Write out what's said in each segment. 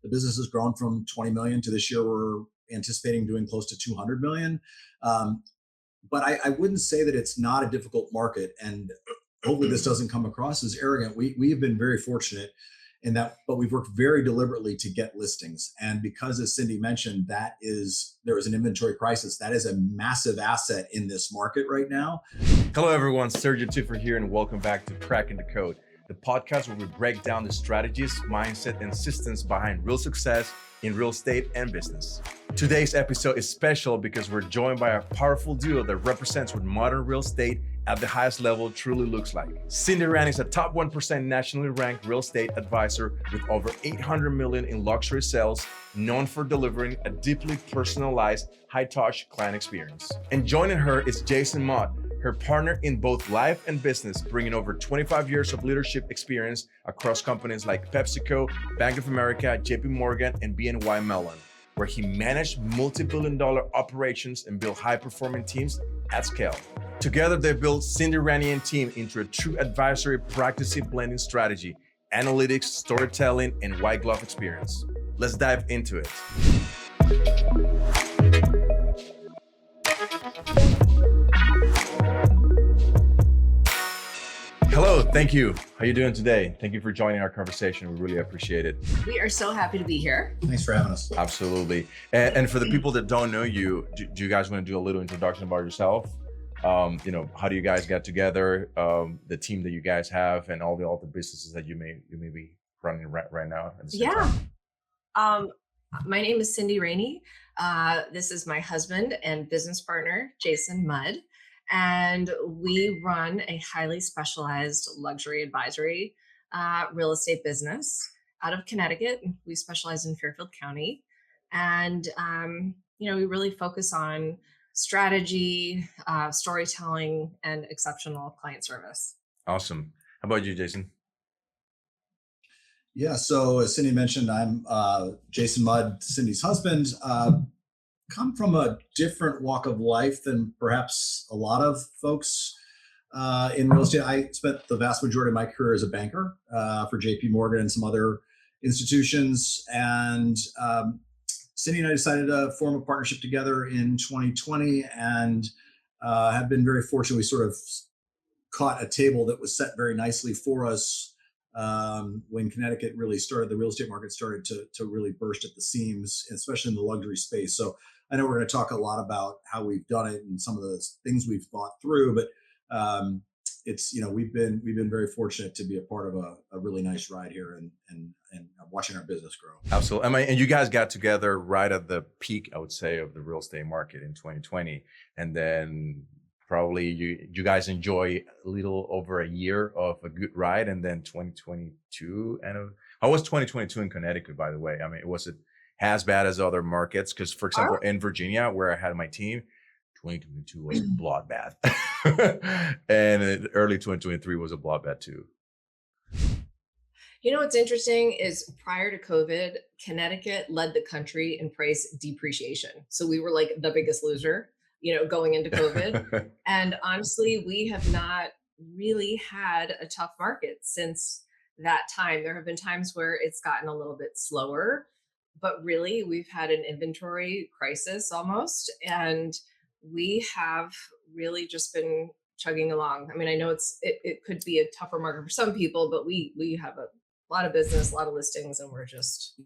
The business has grown from 20 million to this year we're anticipating doing close to 200 million. Um, but I wouldn't say that it's not a difficult market. And hopefully this doesn't come across as arrogant. We have been very fortunate in that, but we've worked very deliberately to get listings. And because, as Cindy mentioned, there is an inventory crisis. That is a massive asset in this market right now. Hello everyone, Sergio Tiffer here, and welcome back to Cracking the Code, the podcast where we break down the strategies, mindset, and systems behind real success in real estate and business. Today's episode is special because we're joined by a powerful duo that represents what modern real estate at the highest level truly looks like. Cindy Raney is a top 1% nationally ranked real estate advisor with over 800 million in luxury sales, known for delivering a deeply personalized, high-touch client experience. And joining her is Jason Mudd, her partner in both life and business, bringing over 25 years of leadership experience across companies like PepsiCo, Bank of America, JP Morgan, and BNY Mellon, where he managed multi-billion-dollar operations and built high-performing teams at scale. Together, they built Cindy Raney and team into a true advisory practice blending strategy, analytics, storytelling, and white glove experience. Let's dive into it. Hello, thank you. How are you doing today? Thank you for joining our conversation. We really appreciate it. We are so happy to be here. Thanks for having us. Absolutely. And for the people that don't know you, do you guys want to do a little introduction about yourself? How do you guys get together? The team that you guys have, and all the businesses that you may be running right now. At the same time. My name is Cindy Raney. This is my husband and business partner, Jason Mudd. And we run a highly specialized luxury advisory real estate business out of Connecticut. We specialize in Fairfield County. And, we really focus on strategy, storytelling, and exceptional client service. Awesome. How about you, Jason? Yeah, so as Cindy mentioned, I'm Jason Mudd, Cindy's husband. Come from a different walk of life than perhaps a lot of folks in real estate. I spent the vast majority of my career as a banker for JP Morgan and some other institutions. And Cindy and I decided to form a partnership together in 2020 and have been very fortunate. We sort of caught a table that was set very nicely for us when Connecticut really started, the real estate market started to really burst at the seams, especially in the luxury space. So I know we're going to talk a lot about how we've done it and some of the things we've thought through, but we've been very fortunate to be a part of a really nice ride here and watching our business grow. Absolutely. And you guys got together right at the peak, I would say, of the real estate market in 2020, and then probably you guys enjoy a little over a year of a good ride, and then 2022. And how was 2022 in Connecticut, by the way? I mean, was it as bad as other markets? Because, for example, in Virginia, where I had my team, 2022 was a bloodbath, and early 2023 was a bloodbath too. What's interesting is prior to COVID, Connecticut led the country in price depreciation. So we were like the biggest loser, going into COVID. And honestly, we have not really had a tough market since that time. There have been times where it's gotten a little bit slower, but really we've had an inventory crisis almost. And we have really just been chugging along. I mean, I know it could be a tougher market for some people, but we have a lot of business, a lot of listings, and we're just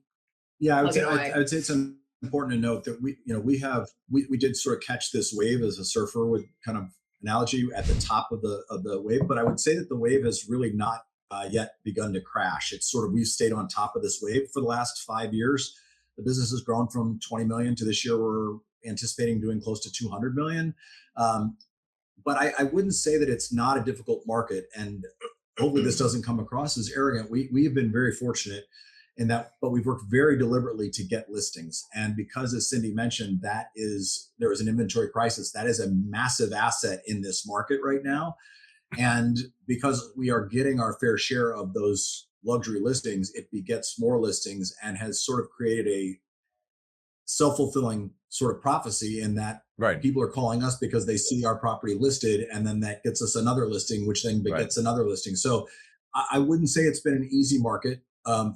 I would say it's important to note that we did sort of catch this wave as a surfer with kind of analogy at the top of the wave, but I would say that the wave has really not yet begun to crash. It's sort of, we've stayed on top of this wave for the last 5 years. The business has grown from 20 million to this year we're anticipating doing close to 200 million. But I wouldn't say that it's not a difficult market, and hopefully this doesn't come across as arrogant. We have been very fortunate in that, but we've worked very deliberately to get listings. And because, as Cindy mentioned, there is an inventory crisis. That is a massive asset in this market right now. And because we are getting our fair share of those luxury listings, it begets more listings and has sort of created a self-fulfilling sort of prophecy in that people are calling us because they see our property listed, and then that gets us another listing, which then begets another listing. So I wouldn't say it's been an easy market.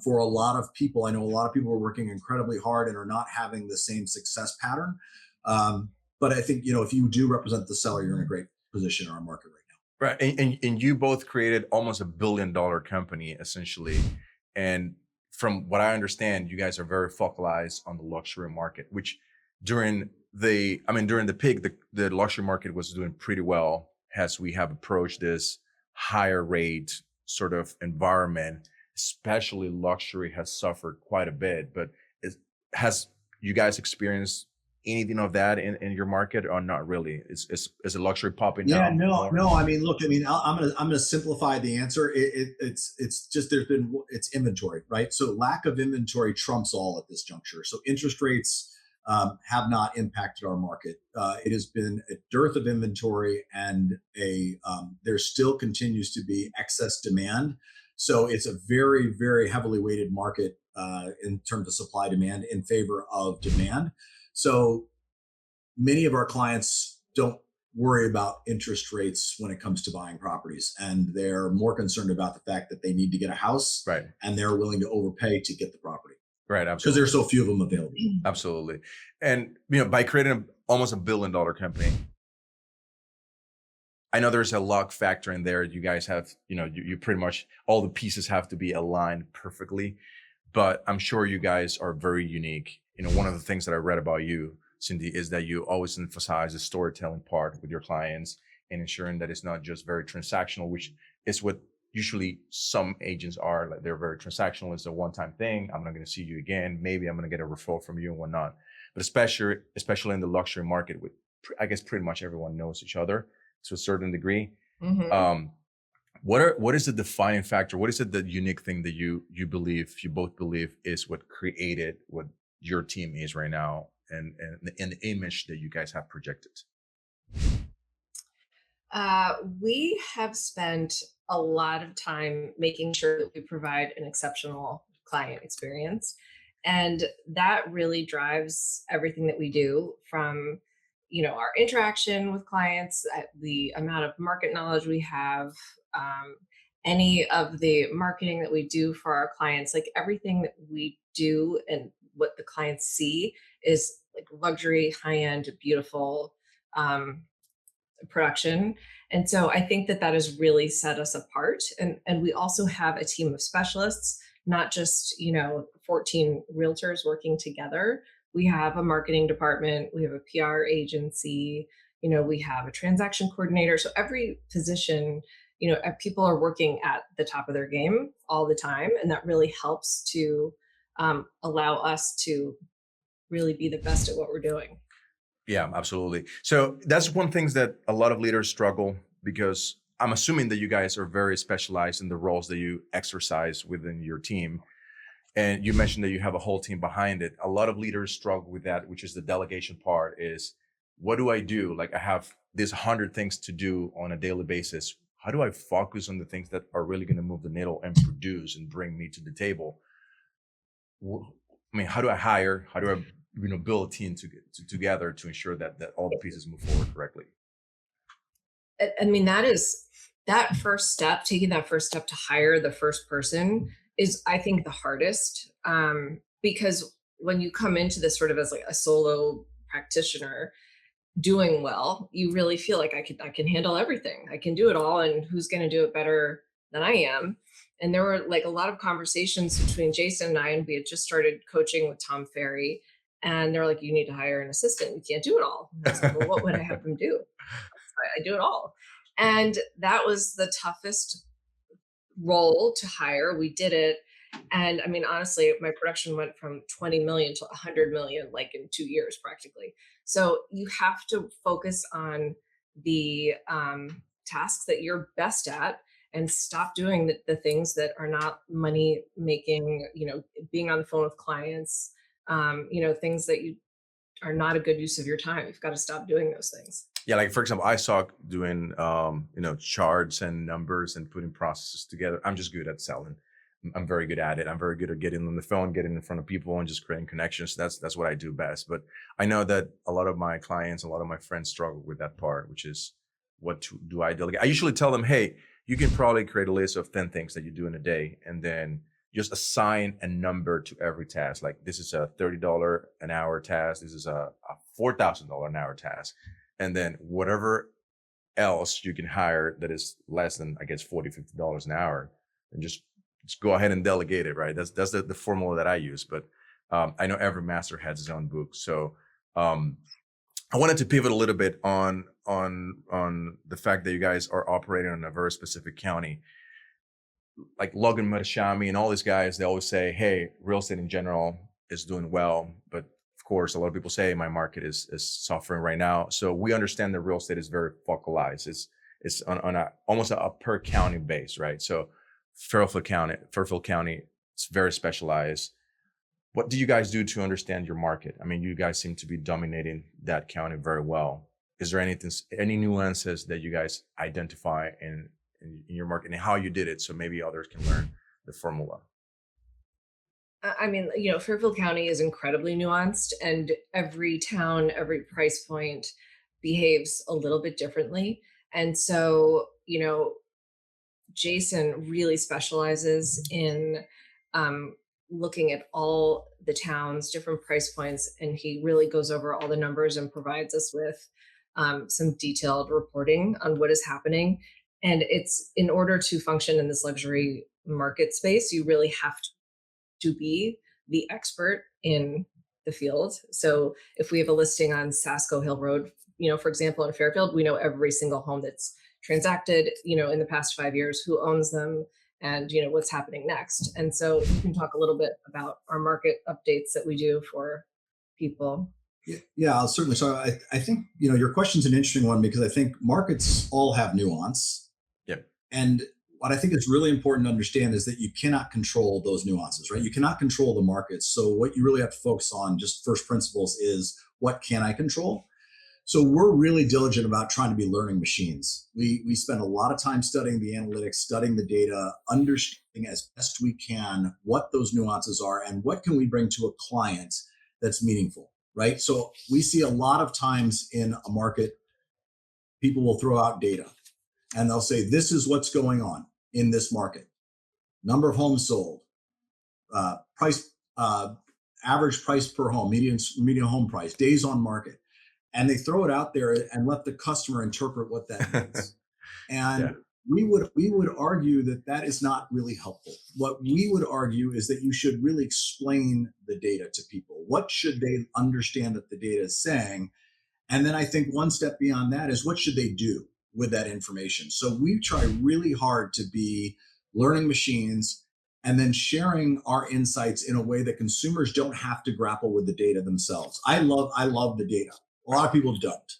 for a lot of people. I know a lot of people are working incredibly hard and are not having the same success pattern. But I think, if you do represent the seller, you're in a great position in our market right now. Right. And you both created almost $1 billion company, essentially. And from what I understand, you guys are very focalized on the luxury market, which during the peak, the luxury market was doing pretty well as we have approached this higher rate sort of environment. Especially luxury has suffered quite a bit, but has you guys experienced anything of that in your market, or not really? Is a luxury popping Yeah, down? no. I mean, look, I'm gonna simplify the answer. It's just it's inventory, right? So lack of inventory trumps all at this juncture. So interest rates have not impacted our market. It has been a dearth of inventory, and there still continues to be excess demand. So it's a very, very heavily weighted market in terms of supply demand in favor of demand. So many of our clients don't worry about interest rates when it comes to buying properties, and they're more concerned about the fact that they need to get a house, Right. and they're willing to overpay to get the property. Right, Because absolutely. there's so few of them available. Absolutely. And by creating almost $1 billion company, I know there's a luck factor in there. You guys have, you pretty much all the pieces have to be aligned perfectly. But I'm sure you guys are very unique. One of the things that I read about you, Cindy, is that you always emphasize the storytelling part with your clients and ensuring that it's not just very transactional, which is what usually some agents are. Like, they're very transactional. It's a one-time thing. I'm not going to see you again. Maybe I'm going to get a referral from you and whatnot. But especially in the luxury market, with I guess pretty much everyone knows each other to a certain degree. Mhm. What is the defining factor? What is it, the unique thing that you both believe is what created what your team is right now, and the image that you guys have projected? We have spent a lot of time making sure that we provide an exceptional client experience. And that really drives everything that we do, from our interaction with clients, the amount of market knowledge we have, um, any of the marketing that we do for our clients. Like, everything that we do and what the clients see is like luxury, high-end, beautiful um, production. And so I think that has really set us apart. And we also have a team of specialists, not just 14 realtors working together. We have a marketing department, we have a PR agency, we have a transaction coordinator. So every position, people are working at the top of their game all the time, and that really helps to allow us to really be the best at what we're doing. Yeah, absolutely. So that's one thing that a lot of leaders struggle, because I'm assuming that you guys are very specialized in the roles that you exercise within your team. And you mentioned that you have a whole team behind it. A lot of leaders struggle with that, which is the delegation part. Is, what do I do? Like, I have this 100 things to do on a daily basis. How do I focus on the things that are really going to move the needle and produce and bring me to the table? How do I hire? How do I build a team together to ensure that all the pieces move forward correctly? I mean, that first step, taking that first step to hire the first person, is, I think, the hardest, because when you come into this sort of as like a solo practitioner doing well, you really feel like I can handle everything. I can do it all, and who's going to do it better than I am? And there were like a lot of conversations between Jason and I, and we had just started coaching with Tom Ferry, and they're like, "You need to hire an assistant. You can't do it all." And I was like, "Well, what would I have him do? I do it all." And that was the toughest role to hire. We did it. And I mean, honestly, my production went from 20 million to 100 million, like in 2 years practically. So you have to focus on the tasks that you're best at, and stop doing the things that are not money making, being on the phone with clients, things that you are not a good use of your time. You've got to stop doing those things. Yeah, like for example, I suck doing charts and numbers and putting processes together. I'm just good at selling. I'm very good at it. I'm very good at getting on the phone, getting in front of people, and just creating connections. That's what I do best. But I know that a lot of my clients, a lot of my friends struggle with that part, which is, do I delegate? I usually tell them, hey, you can probably create a list of 10 things that you do in a day, and then just assign a number to every task. Like this is a $30 an hour task. This is a $4,000 an hour task. And then whatever else you can hire that is less than, I guess, $40, $50 an hour, and just go ahead and delegate it, right? That's the formula that I use. But I know every master has his own book. So I wanted to pivot a little bit on the fact that you guys are operating in a very specific county. Like Logan Matashami and all these guys, they always say, hey, real estate in general is doing well. But of course, a lot of people say my market is suffering right now. So we understand that real estate is very focalized. It's on a almost a per county base, right? So Fairfield County, it's very specialized. What do you guys do to understand your market? I mean, you guys seem to be dominating that county very well. Is there any nuances that you guys identify in your market and how you did it, so maybe others can learn the formula? I mean, Fairfield County is incredibly nuanced, and every town, every price point behaves a little bit differently. And so, Jason really specializes in looking at all the towns, different price points, and he really goes over all the numbers and provides us with some detailed reporting on what is happening. And it's in order to function in this luxury market space, you really have to be the expert in the field. So if we have a listing on Sasko Hill Road, for example, in Fairfield, we know every single home that's transacted, in the past 5 years, who owns them, and what's happening next. And so you can talk a little bit about our market updates that we do for people. Yeah, certainly. So I think your question's an interesting one, because I think markets all have nuance. Yep. And what I think is really important to understand is that you cannot control those nuances, right? You cannot control the markets. So what you really have to focus on, just first principles, is what can I control? So we're really diligent about trying to be learning machines. We spend a lot of time studying the analytics, studying the data, understanding as best we can what those nuances are and what can we bring to a client that's meaningful, right? So we see a lot of times in a market, people will throw out data and they'll say, this is what's going on in this market. Number of homes sold, price, average price per home, median home price, days on market. And they throw it out there and let the customer interpret what that means. And yeah, we would argue that is not really helpful. What we would argue is that you should really explain the data to people. What should they understand that the data is saying? And then I think one step beyond that is, what should they do with that information? So we try really hard to be learning machines and then sharing our insights in a way that consumers don't have to grapple with the data themselves. I love the data. A lot of people don't.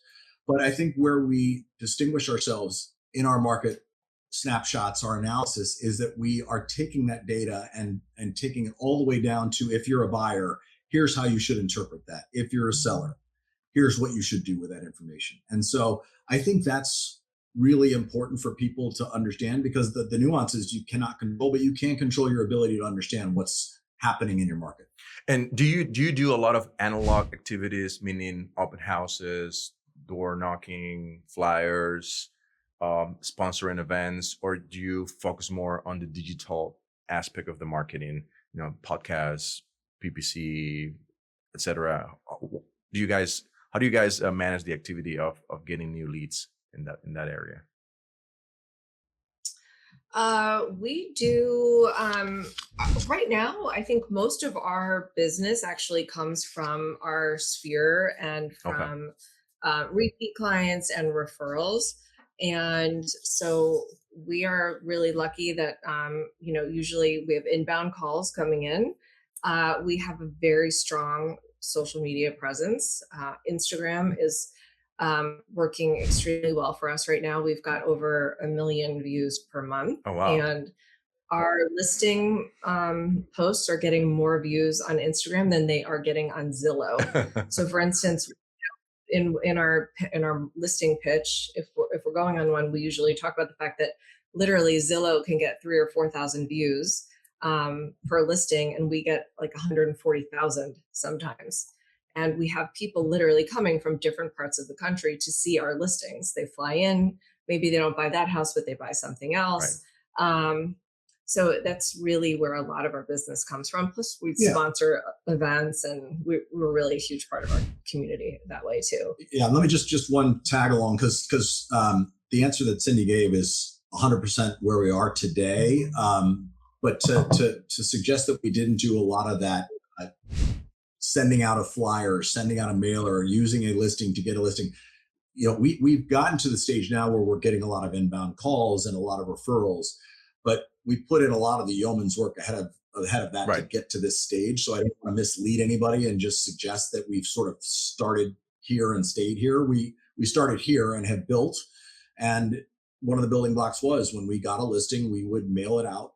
But I think where we distinguish ourselves in our market snapshots, our analysis, is that we are taking that data and taking it all the way down to, if you're a buyer, here's how you should interpret that. If you're a seller, here's what you should do with that information. And so I think that's really important for people to understand, because the nuances you cannot control, but you can control your ability to understand what's happening in your market. And do you do a lot of analog activities, meaning open houses, door knocking, flyers, sponsoring events, or do you focus more on the digital aspect of the marketing, podcasts, PPC, etc.? How do you guys manage the activity of getting new leads in that area? We do, right now, I think most of our business actually comes from our sphere and from repeat clients and referrals. And so we are really lucky that, usually we have inbound calls coming in. We have a very strong social media presence. Instagram is working extremely well for us right now. We've got over 1 million views per month. Oh, wow. And our listing posts are getting more views on Instagram than they are getting on Zillow. So for instance, in our listing pitch, if we're going on one, we usually talk about the fact that literally Zillow can get 3,000 or 4,000 views per listing, and we get like 140,000 sometimes. And we have people literally coming from different parts of the country to see our listings. They fly in, maybe they don't buy that house, but they buy something else. Right. So that's really where a lot of our business comes from. Plus, we Yeah. sponsor events, and we're really a huge part of our community that way too. Yeah. Let me just one tag along, because the answer that Cindy gave is 100% where we are today. But to suggest that we didn't do a lot of that, sending out a flyer, sending out a mailer, using a listing to get a listing, we've gotten to the stage now where we're getting a lot of inbound calls and a lot of referrals, but we put in a lot of the yeoman's work ahead of that to get to this stage. So I don't want to mislead anybody and just suggest that we've sort of started here and stayed here. We started here and have built. And one of the building blocks was, when we got a listing, we would mail out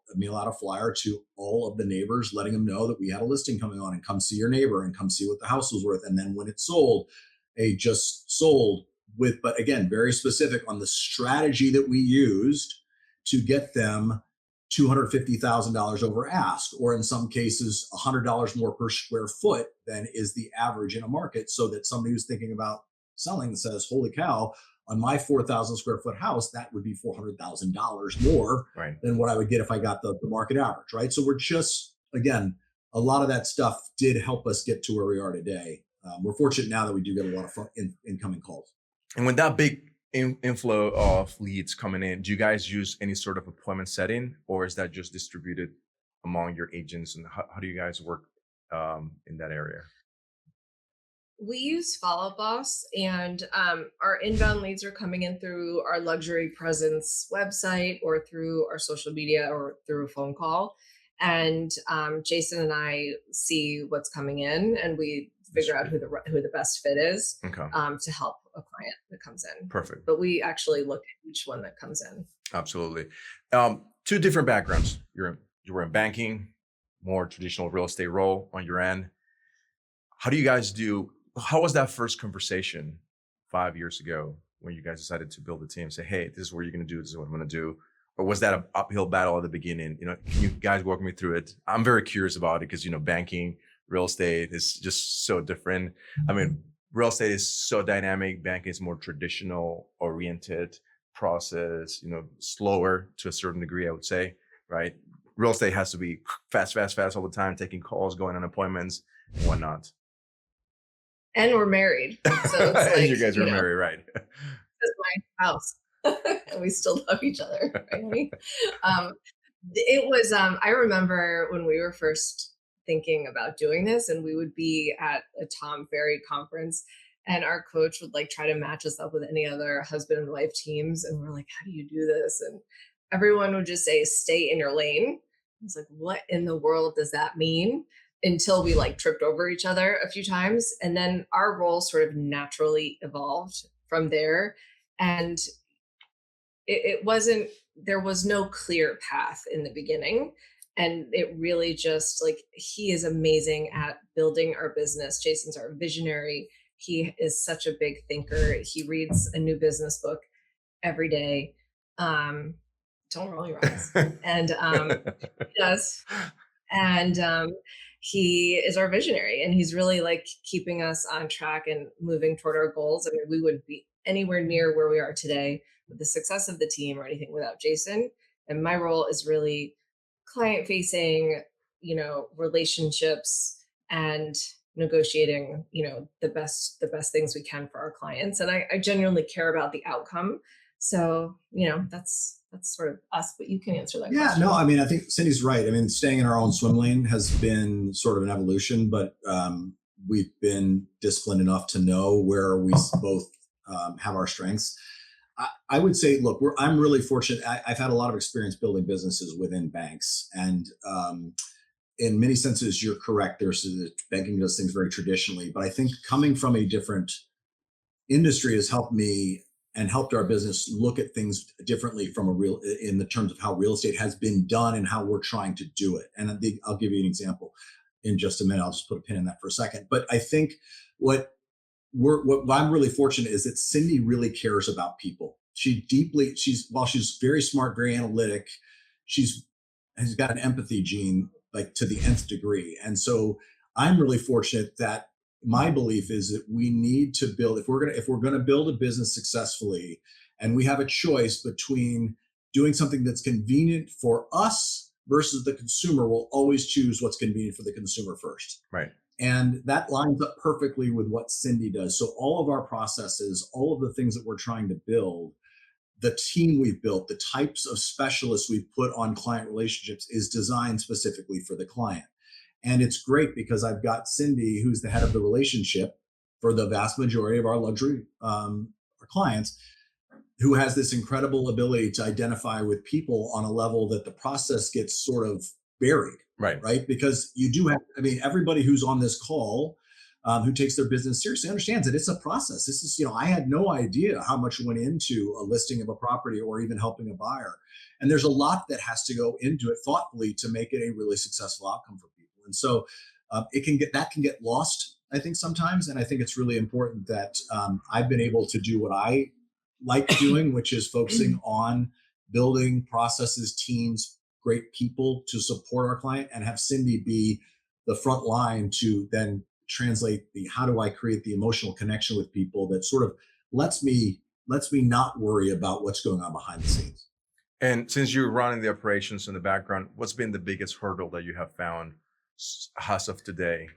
a flyer to all of the neighbors, letting them know that we had a listing coming on, and come see your neighbor and come see what the house was worth. And then when it sold, just sold with, but again, very specific on the strategy that we used to get them $250,000 over ask, or in some cases, $100 more per square foot than is the average in a market, so that somebody who's thinking about selling says, holy cow, on my 4,000 square foot house, that would be $400,000 more than what I would get if I got the market average, right? So we're just, again, a lot of that stuff did help us get to where we are today. We're fortunate now that we do get a lot of incoming calls. And with that big inflow of leads coming in, do you guys use any sort of appointment setting, or is that just distributed among your agents? And how do you guys work in that area? We use Follow Boss, and our inbound leads are coming in through our Luxury Presence website, or through our social media, or through a phone call. And Jason and I see what's coming in, and we figure out who the best fit is to help a client that comes in. Perfect. But we actually look at each one that comes in. Absolutely. Two different backgrounds. You were in banking, more traditional real estate role on your end. How was that first conversation 5 years ago when you guys decided to build a team? Say, hey, this is what you're going to do. This is what I'm going to do. Or was that an uphill battle at the beginning? Can you guys walk me through it? I'm very curious about it, because, banking, real estate is just so different. I mean, real estate is so dynamic. Banking is more traditional oriented process, slower to a certain degree, I would say, right? Real estate has to be fast all the time, taking calls, going on appointments and whatnot. And we're married. So it's like, you guys are married, right? It's my house. And we still love each other. Right? It was, I remember when we were first thinking about doing this, and we would be at a Tom Ferry conference, and our coach would try to match us up with any other husband and wife teams. And we're like, how do you do this? And everyone would just say, stay in your lane. I was like, what in the world does that mean? Until we tripped over each other a few times. And then our role sort of naturally evolved from there. And there was no clear path in the beginning. And it really just he is amazing at building our business. Jason's our visionary. He is such a big thinker. He reads a new business book every day. Don't roll your eyes. And he does. And he is our visionary, and he's really keeping us on track and moving toward our goals. I mean, we wouldn't be anywhere near where we are today with the success of the team or anything without Jason. And my role is really client facing, relationships, and negotiating, the best things we can for our clients. And I genuinely care about the outcome. So, that's sort of us, but you can answer that question. No, I mean, I think Cindy's right. I mean, staying in our own swim lane has been sort of an evolution, but we've been disciplined enough to know where we both have our strengths. I would say, look, I'm really fortunate. I've had a lot of experience building businesses within banks, and in many senses, you're correct. Banking does things very traditionally, but I think coming from a different industry has helped me and helped our business look at things differently in the terms of how real estate has been done and how we're trying to do it. And I'll give you an example in just a minute. I'll just put a pin in that for a second. But I think what I'm really fortunate is that Cindy really cares about people. While she's very smart, very analytic, has got an empathy gene to the nth degree. And so I'm really fortunate that my belief is that we need to build, if we're going to build a business successfully, and we have a choice between doing something that's convenient for us versus the consumer will always choose what's convenient for the consumer first. Right. And that lines up perfectly with what Cindy does. So all of our processes, all of the things that we're trying to build, the team we've built, the types of specialists we've put on client relationships is designed specifically for the client. And it's great because I've got Cindy, who's the head of the relationship for the vast majority of our luxury our clients, who has this incredible ability to identify with people on a level that the process gets sort of buried, Right. right? Because you do have, I mean, everybody who's on this call who takes their business seriously understands that it's a process. This is, I had no idea how much went into a listing of a property or even helping a buyer. And there's a lot that has to go into it thoughtfully to make it a really successful outcome for people. And so that can get lost, I think, sometimes. And I think it's really important that I've been able to do what I like doing, which is focusing on building processes, teams, great people to support our client, and have Cindy be the front line to then translate how do I create the emotional connection with people that sort of lets me not worry about what's going on behind the scenes. And since you're running the operations in the background, what's been the biggest hurdle that you have found as of today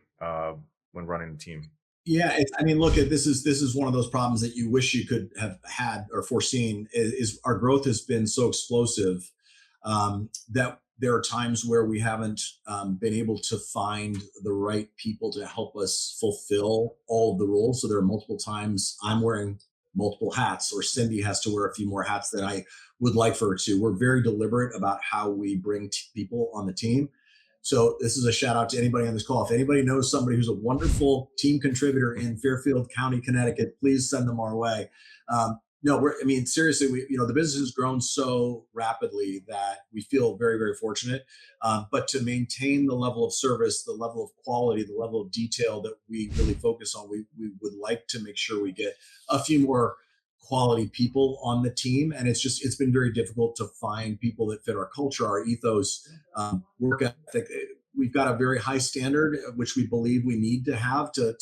when running the team? Yeah, I mean, look, this is one of those problems that you wish you could have had or foreseen. Is our growth has been so explosive that there are times where we haven't been able to find the right people to help us fulfill all of the roles. So there are multiple times I'm wearing multiple hats, or Cindy has to wear a few more hats than I would like for her to. We're very deliberate about how we bring people on the team. So this is a shout out to anybody on this call. If anybody knows somebody who's a wonderful team contributor in Fairfield County, Connecticut, please send them our way. No, seriously, the business has grown so rapidly that we feel very, very fortunate. But to maintain the level of service, the level of quality, the level of detail that we really focus on, we would like to make sure we get a few more quality people on the team. And it's been very difficult to find people that fit our culture, our ethos, work ethic. We've got a very high standard, which we believe we need to have to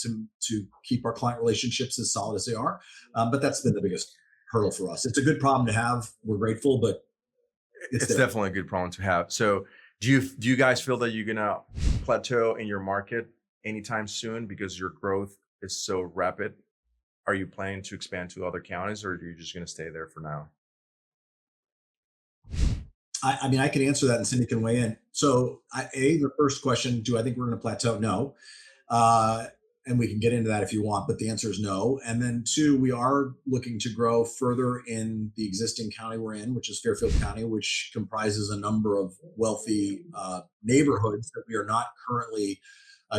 keep our client relationships as solid as they are. But that's been the biggest hurdle for us. It's a good problem to have. We're grateful, but it's definitely a good problem to have. So do you guys feel that you're gonna plateau in your market anytime soon because your growth is so rapid? Are you planning to expand to other counties, or are you just going to stay there for now? I can answer that and Cindy can weigh in. So the first question, do I think we're going to plateau? No. And we can get into that if you want, but the answer is no. And then two, we are looking to grow further in the existing county we're in, which is Fairfield County, which comprises a number of wealthy neighborhoods that we are not currently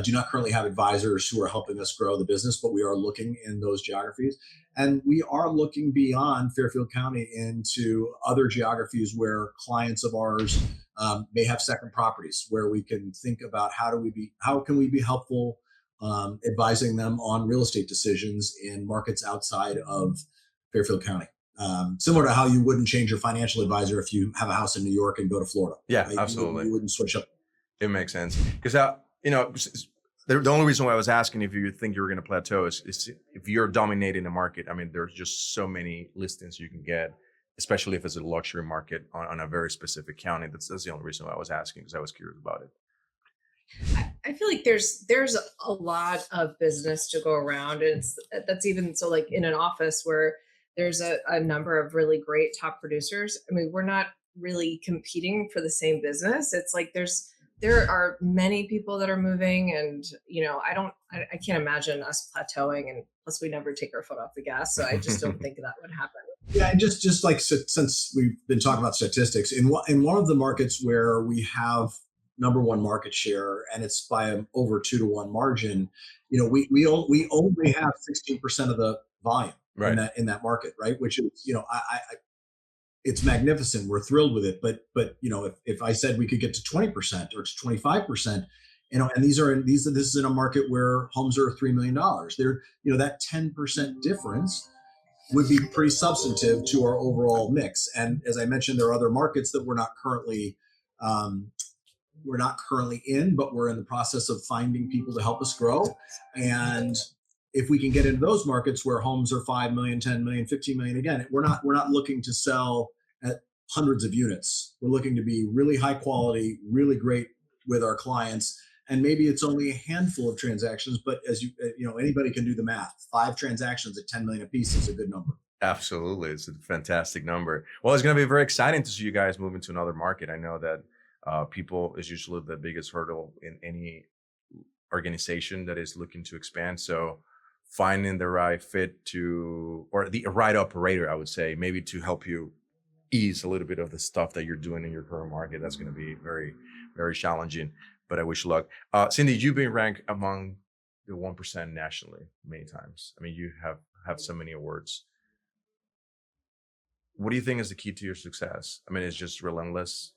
do not currently have advisors who are helping us grow the business, but we are looking in those geographies. And we are looking beyond Fairfield County into other geographies where clients of ours may have second properties, where we can think about how can we be helpful advising them on real estate decisions in markets outside of Fairfield County. Similar to how you wouldn't change your financial advisor if you have a house in New York and go to Florida. Yeah, right? absolutely. You wouldn't switch up. It makes sense. Because the only reason why I was asking if you think you were going to plateau is if you're dominating the market. I mean, there's just so many listings you can get, especially if it's a luxury market on a very specific county. That's the only reason why I was asking, because I was curious about it. I feel like there's a lot of business to go around, and that's even so, like in an office where there's a number of really great top producers. I mean, we're not really competing for the same business. It's like there are many people that are moving, and I can't imagine us plateauing, and plus we never take our foot off the gas. So I just don't think that would happen. Yeah, and just like since we've been talking about statistics, in one of the markets where we have number one market share, and it's by an over 2-to-1 margin, we only have 16% of the volume in that market, right? Which is, it's magnificent. We're thrilled with it. But if I said we could get to 20% or to 25%, and this is in a market where homes are $3 million, that 10% difference would be pretty substantive to our overall mix. And as I mentioned, there are other markets that we're not currently in, but we're in the process of finding people to help us grow. And if we can get into those markets where homes are 5 million, 10 million, 15 million, again, we're not looking to sell at hundreds of units. We're looking to be really high quality, really great with our clients. And maybe it's only a handful of transactions, but as anybody can do the math. 5 transactions at 10 million a piece is a good number. Absolutely. It's a fantastic number. Well, it's going to be very exciting to see you guys move into another market. I know that people is usually the biggest hurdle in any organization that is looking to expand. So finding the right fit or the right operator, I would say, maybe to help you ease a little bit of the stuff that you're doing in your current market. That's going to be very, very challenging, but I wish you luck. Cindy, you've been ranked among the 1% nationally many times. I mean, you have so many awards. What do you think is the key to your success? I mean, it's just relentless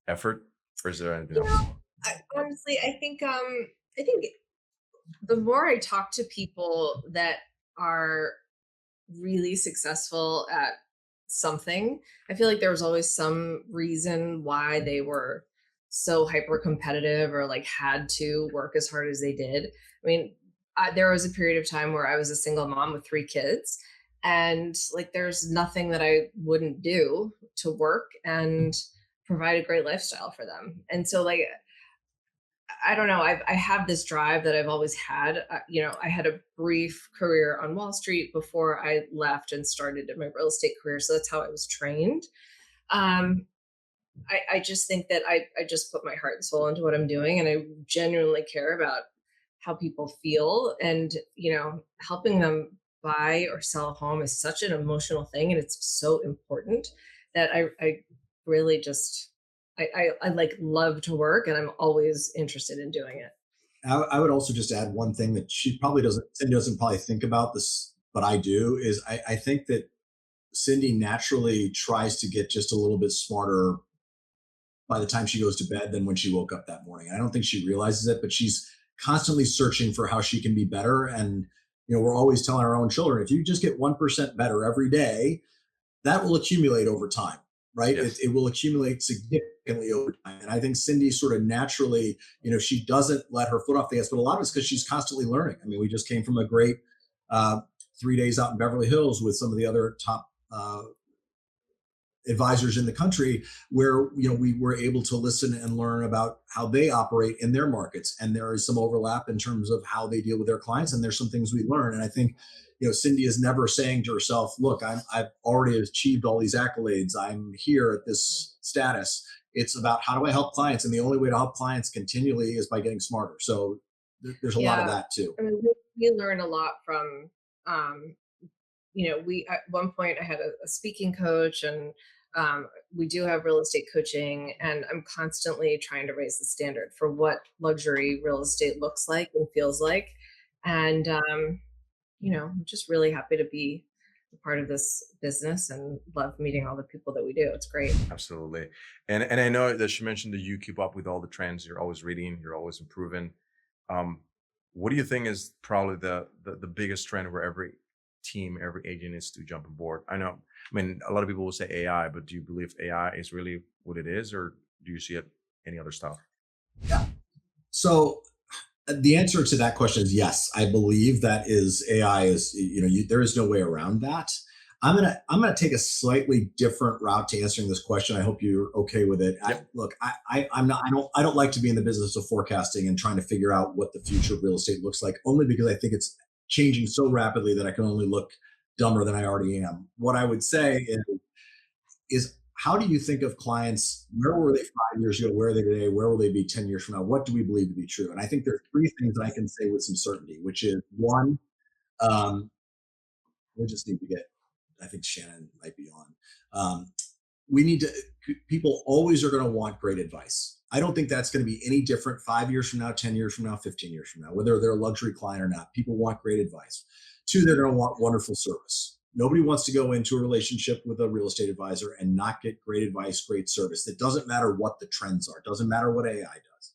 effort, or is there anything else? Honestly, I think the more I talk to people that are really successful at something, I feel like there was always some reason why they were so hyper competitive or like had to work as hard as they did. I mean, there was a period of time where I was a single mom with 3 kids, and like there's nothing that I wouldn't do to work and provide a great lifestyle for them. And so like I don't know. I have this drive that I've always had. I had a brief career on Wall Street before I left and started my real estate career. So that's how I was trained. Um, I just think that I just put my heart and soul into what I'm doing, and I genuinely care about how people feel. And helping them buy or sell a home is such an emotional thing, and it's so important that I really just I like love to work, and I'm always interested in doing it. I would also just add one thing that Cindy doesn't probably think about this, but I do, is I think that Cindy naturally tries to get just a little bit smarter by the time she goes to bed than when she woke up that morning. I don't think she realizes it, but she's constantly searching for how she can be better. And, we're always telling our own children, if you just get 1% better every day, that will accumulate over time, right? Yes. It will accumulate significantly over time. And I think Cindy sort of naturally, she doesn't let her foot off the gas, but a lot of it's because she's constantly learning. I mean, we just came from a great 3 days out in Beverly Hills with some of the other top advisors in the country, where we were able to listen and learn about how they operate in their markets, and there is some overlap in terms of how they deal with their clients, and there's some things we learn. And I think Cindy is never saying to herself, look, I've already achieved all these accolades, I'm here at this status. It's about, how do I help clients? And the only way to help clients continually is by getting smarter. So there's a lot of Yeah, that too. I mean, we learn a lot from we at one point I had a speaking coach, and we do have real estate coaching, and I'm constantly trying to raise the standard for what luxury real estate looks like and feels like. And I'm just really happy to be a part of this business and love meeting all the people that we do. It's great. Absolutely. And I know that she mentioned that you keep up with all the trends. You're always reading, you're always improving. Um, what do you think is probably the biggest trend where every team, every agent is to jump on board? I mean, a lot of people will say AI, but do you believe AI is really what it is, or do you see it any other stuff? Yeah. So the answer to that question is yes. I believe that is AI is, there is no way around that. I'm gonna take a slightly different route to answering this question. I hope you're okay with it. Yep. Look, I'm not. I don't like to be in the business of forecasting and trying to figure out what the future of real estate looks like. Only because I think it's changing so rapidly that I can only look dumber than I already am. What I would say is how do you think of clients? Where were they 5 years ago? Where are they today? Where will they be 10 years from now? What do we believe to be true? And I think there are 3 things that I can say with some certainty, which is one, um, we just need to get, I think Shannon might be on. We need to, people always are going to want great advice. I don't think that's going to be any different 5 years from now, 10 years from now, 15 years from now, whether they're a luxury client or not. People want great advice. 2, they're going to want wonderful service. Nobody wants to go into a relationship with a real estate advisor and not get great advice, great service. It doesn't matter what the trends are. It doesn't matter what AI does.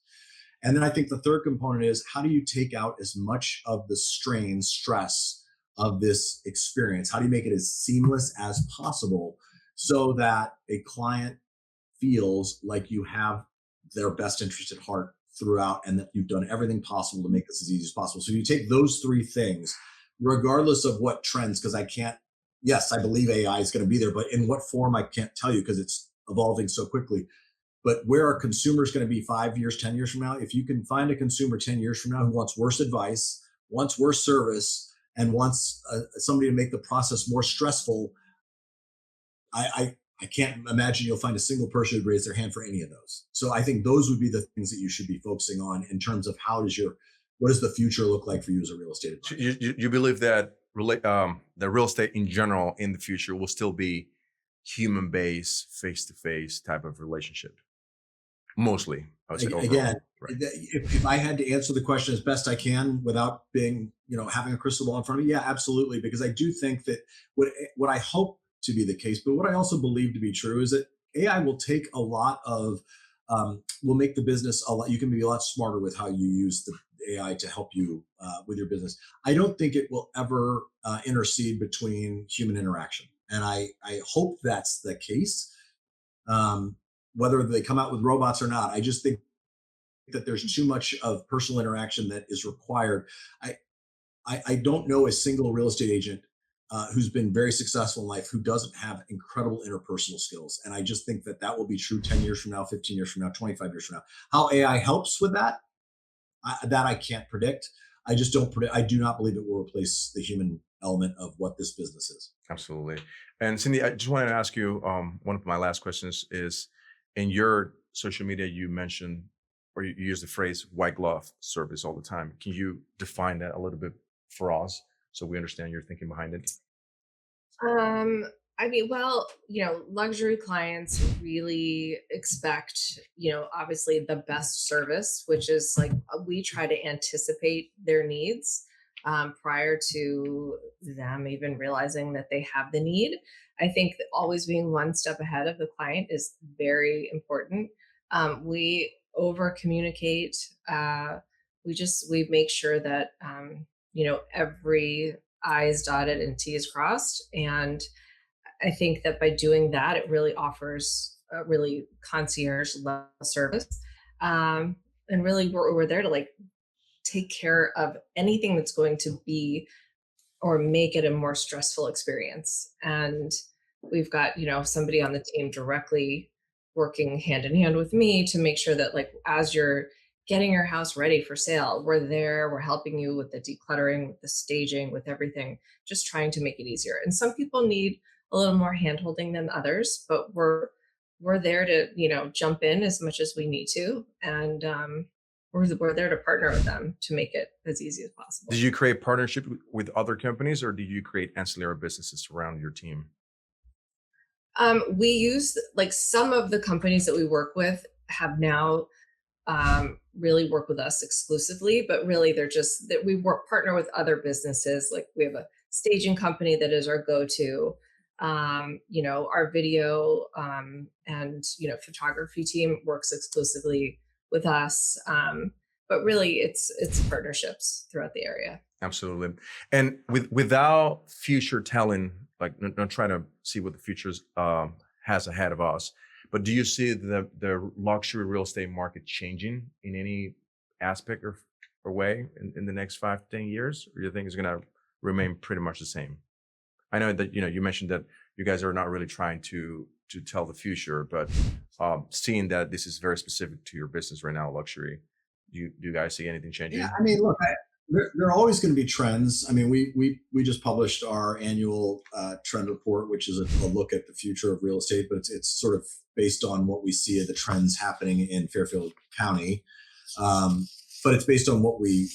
And then I think the third component is, how do you take out as much of the strain, stress of this experience? How do you make it as seamless as possible so that a client feels like you have their best interest at heart throughout, and that you've done everything possible to make this as easy as possible? So you take those 3 things, regardless of what trends, because I can't yes, I believe AI is going to be there, but in what form, I can't tell you because it's evolving so quickly. But where are consumers going to be 5 years, 10 years from now? If you can find a consumer 10 years from now who wants worse advice, wants worse service, and wants somebody to make the process more stressful, I can't imagine you'll find a single person who'd raise their hand for any of those. So I think those would be the things that you should be focusing on in terms of what does the future look like for you as a real estate So advisor? you believe that the real estate in general in the future will still be human based, face to face type of relationship, mostly. I would say Again, overall, right? if I had to answer the question as best I can without being, having a crystal ball in front of me, yeah, absolutely. Because I do think that what I hope to be the case, but what I also believe to be true is that AI will take a lot of, will make the business a lot. You can be a lot smarter with how you use the AI to help you with your business. I don't think it will ever intercede between human interaction, and I hope that's the case. Um, Whether they come out with robots or not, I just think that there's too much of personal interaction that is required. I I don't know a single real estate agent who's been very successful in life who doesn't have incredible interpersonal skills, and I just think that that will be true 10 years from now, 15 years from now, 25 years from now. How AI helps with that, that I can't predict. I just don't predict. I do not believe it will replace the human element of what this business is. Absolutely. And Cindy, I just wanted to ask you, one of my last questions is, in your social media, you mentioned, or you use the phrase white glove service all the time. Can you define that a little bit for us so we understand your thinking behind it? Um, I mean, well, luxury clients really expect, obviously the best service, which is like we try to anticipate their needs prior to them even realizing that they have the need. I think that always being one step ahead of the client is very important. We over communicate. We make sure that every I is dotted and T is crossed. And I think that by doing that, it really offers a really concierge level service. And really, we're there to like take care of anything that's going to be or make it a more stressful experience. And we've got, somebody on the team directly working hand in hand with me to make sure that like as you're getting your house ready for sale, we're there, we're helping you with the decluttering, with the staging, with everything, just trying to make it easier. And some people need a little more handholding than others, but we're there to, jump in as much as we need to. And we're there to partner with them to make it as easy as Did possible. you create partnership with other companies, or did you create ancillary businesses around your team? We use like some of the companies that we work with have now really work with us exclusively, but really they're just that we work partner with other businesses. Like we have a staging company that is our go-to. Our video and photography team works exclusively with us. But really, it's partnerships throughout the area. Absolutely. And without future telling, like not trying to see what the future has ahead of us, but do you see the luxury real estate market changing in any aspect or way in the next 5 to 10 years, or do you think it's going to remain pretty much the same? I know that you mentioned that you guys are not really trying to tell the future, but seeing that this is very specific to your business right now, luxury, do you guys see anything Yeah, changing? I mean, look, there are always going to be trends. I mean, we just published our annual trend report, which is a look at the future of real estate, but it's sort of based on what we see of the trends happening in Fairfield County. Um, but it's based on what we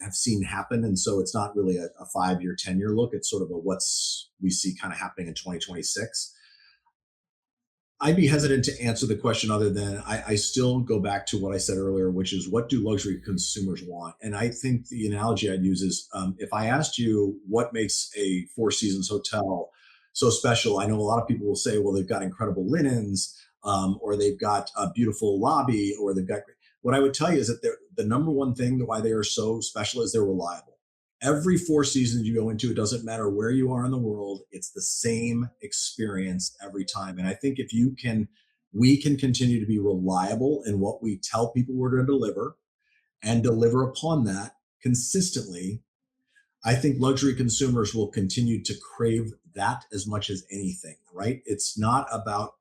have seen happen, and so it's not really a 5 year, 10 year look. It's sort of a what's we see kind of happening in 2026. I'd be hesitant to answer the question other than I still go back to what I said earlier, which is what do luxury consumers want? And I think the analogy I'd use is if I asked you what makes a Four Seasons hotel so special, I know a lot of people will say, well, they've got incredible linens, or they've got a beautiful lobby, or they've got. What I would tell you is that the number one thing why they are so special is they're reliable. Every Four Seasons you go into, it doesn't matter where you are in the world, it's the same experience every time. And I think if we can continue to be reliable in what we tell people we're going to deliver and deliver upon that consistently. I think luxury consumers will continue to crave that as much as anything, right? It's not about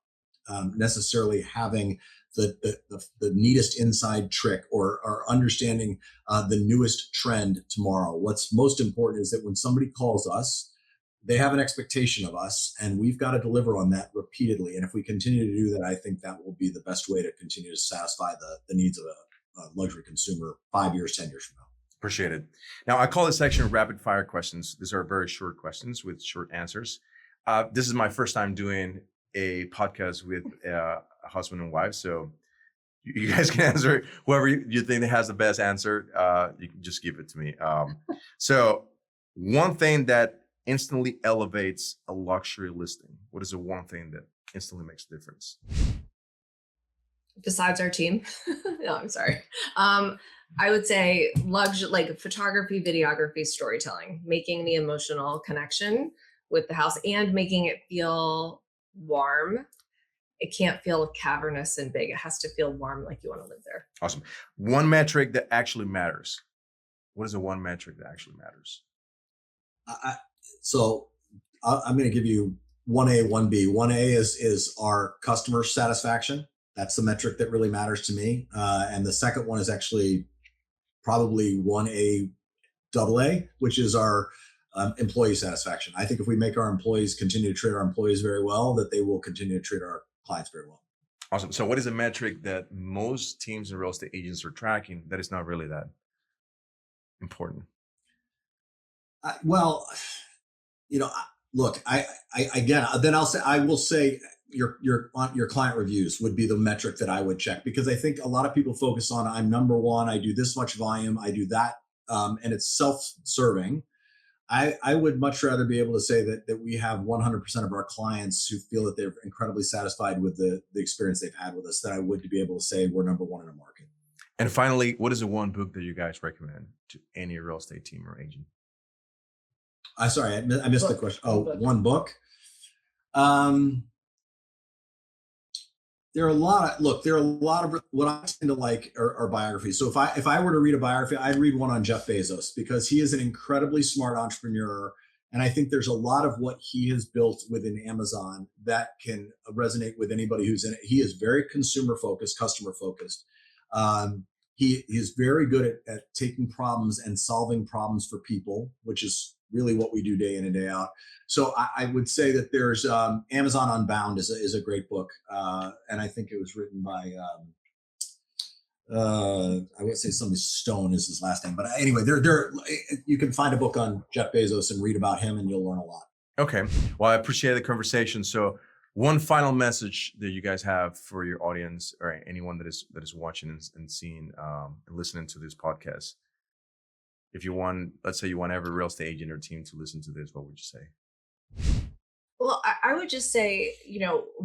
necessarily having the neatest inside trick or understanding the newest trend tomorrow. What's most important is that when somebody calls us, they have an expectation of us, and we've got to deliver on that repeatedly. And if we continue to do that, I think that will be the best way to continue to satisfy the needs of a luxury consumer 5 years, 10 years from now. Appreciate it. Now, I call this section rapid fire questions. These are very short questions with short answers. This is my first time doing a podcast with a husband and wife. So you guys can answer whoever you think has the best answer. You can just give it to me. So one thing that instantly elevates a luxury listing. What is the one thing that instantly makes a difference? Besides our team? No, I'm sorry. I would say like photography, videography, storytelling, making the emotional connection with the house and making it feel warm. It can't feel cavernous and big. It has to feel warm, like you want to live there. Awesome. One metric that actually matters. What is the one metric that actually matters? So I'm going to give you 1A, 1B. 1A is our customer satisfaction. That's the metric that really matters to me. And the second one is actually probably 1A AA, which is our employee satisfaction. I think if we make our employees continue to treat our employees very well, that they will continue to treat our clients very well. Awesome. So what is a metric that most teams and real estate agents are tracking that is not really that important? Well, look, I will say your client reviews would be the metric that I would check, because I think a lot of people focus on, I'm number one, I do this much volume, I do that, and it's self-serving. I would much rather be able to say that we have 100% of our clients who feel that they're incredibly satisfied with the experience they've had with us, than I would to be able to say we're number one in a market. And finally, what is the one book that you guys recommend to any real estate team or agent? Sorry, I missed the question. One book. There are a lot of what I tend to like are biographies. So if I were to read a biography, I'd read one on Jeff Bezos, because he is an incredibly smart entrepreneur. And I think there's a lot of what he has built within Amazon that can resonate with anybody who's in it. He is very consumer focused, customer focused. He is very good at taking problems and solving problems for people, which is really what we do day in and day out. So I would say that there's Amazon Unbound is a great book. And I think it was written by, I would say somebody Stone is his last name. But anyway, you can find a book on Jeff Bezos and read about him, and you'll learn a lot. Okay. Well, I appreciate the conversation. So one final message that you guys have for your audience or anyone that is watching and seeing and listening to this podcast. If you want, let's say you want every real estate agent or team to listen to this, what would you say? Well, I would just say,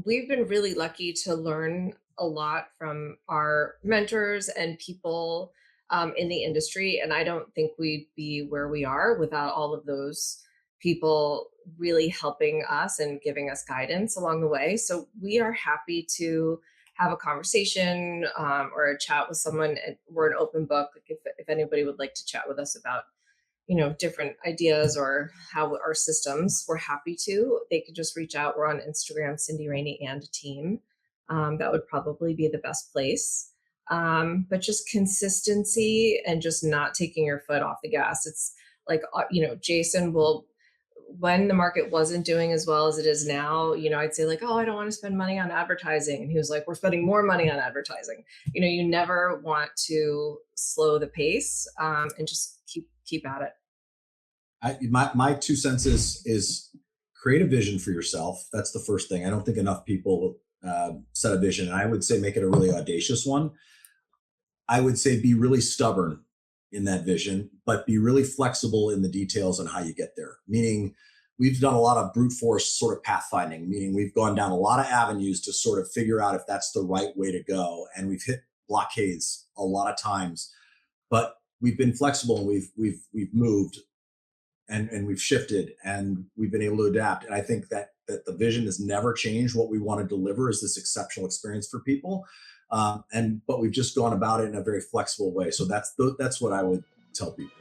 we've been really lucky to learn a lot from our mentors and people in the industry. And I don't think we'd be where we are without all of those people really helping us and giving us guidance along the way. So we are happy to have a conversation or a chat with someone. We're an open book. If anybody would like to chat with us about, different ideas or how our systems, we're happy to. They could just reach out. We're on Instagram, Cindy, Raney, and team. That would probably be the best place. But just consistency and just not taking your foot off the gas. It's like, Jason will, when the market wasn't doing as well as it is now, I'd say like, oh, I don't want to spend money on advertising. And he was like, we're spending more money on advertising. You never want to slow the pace and just keep at it. My 2 cents is create a vision for yourself. That's the first thing. I don't think enough people set a vision. And I would say make it a really audacious one. I would say be really stubborn in that vision, but be really flexible in the details on how you get there. Meaning we've done a lot of brute force sort of pathfinding, meaning we've gone down a lot of avenues to sort of figure out if that's the right way to go. And we've hit blockades a lot of times, but we've been flexible and we've moved and we've shifted and we've been able to adapt. And I think that the vision has never changed. What we want to deliver is this exceptional experience for people. But we've just gone about it in a very flexible way. So that's what I would tell people.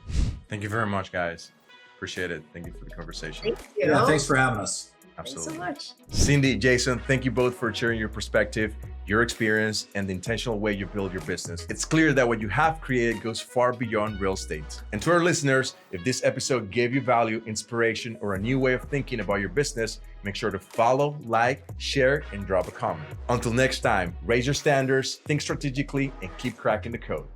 Thank you very much, guys. Appreciate it. Thank you for the conversation. Thank you. Yeah, thanks for having us. Absolutely. Thanks so much. Cindy, Jason, thank you both for sharing your perspective, your experience, and the intentional way you build your business. It's clear that what you have created goes far beyond real estate. And to our listeners, if this episode gave you value, inspiration, or a new way of thinking about your business, make sure to follow, like, share, and drop a comment. Until next time, raise your standards, think strategically, and keep cracking the code.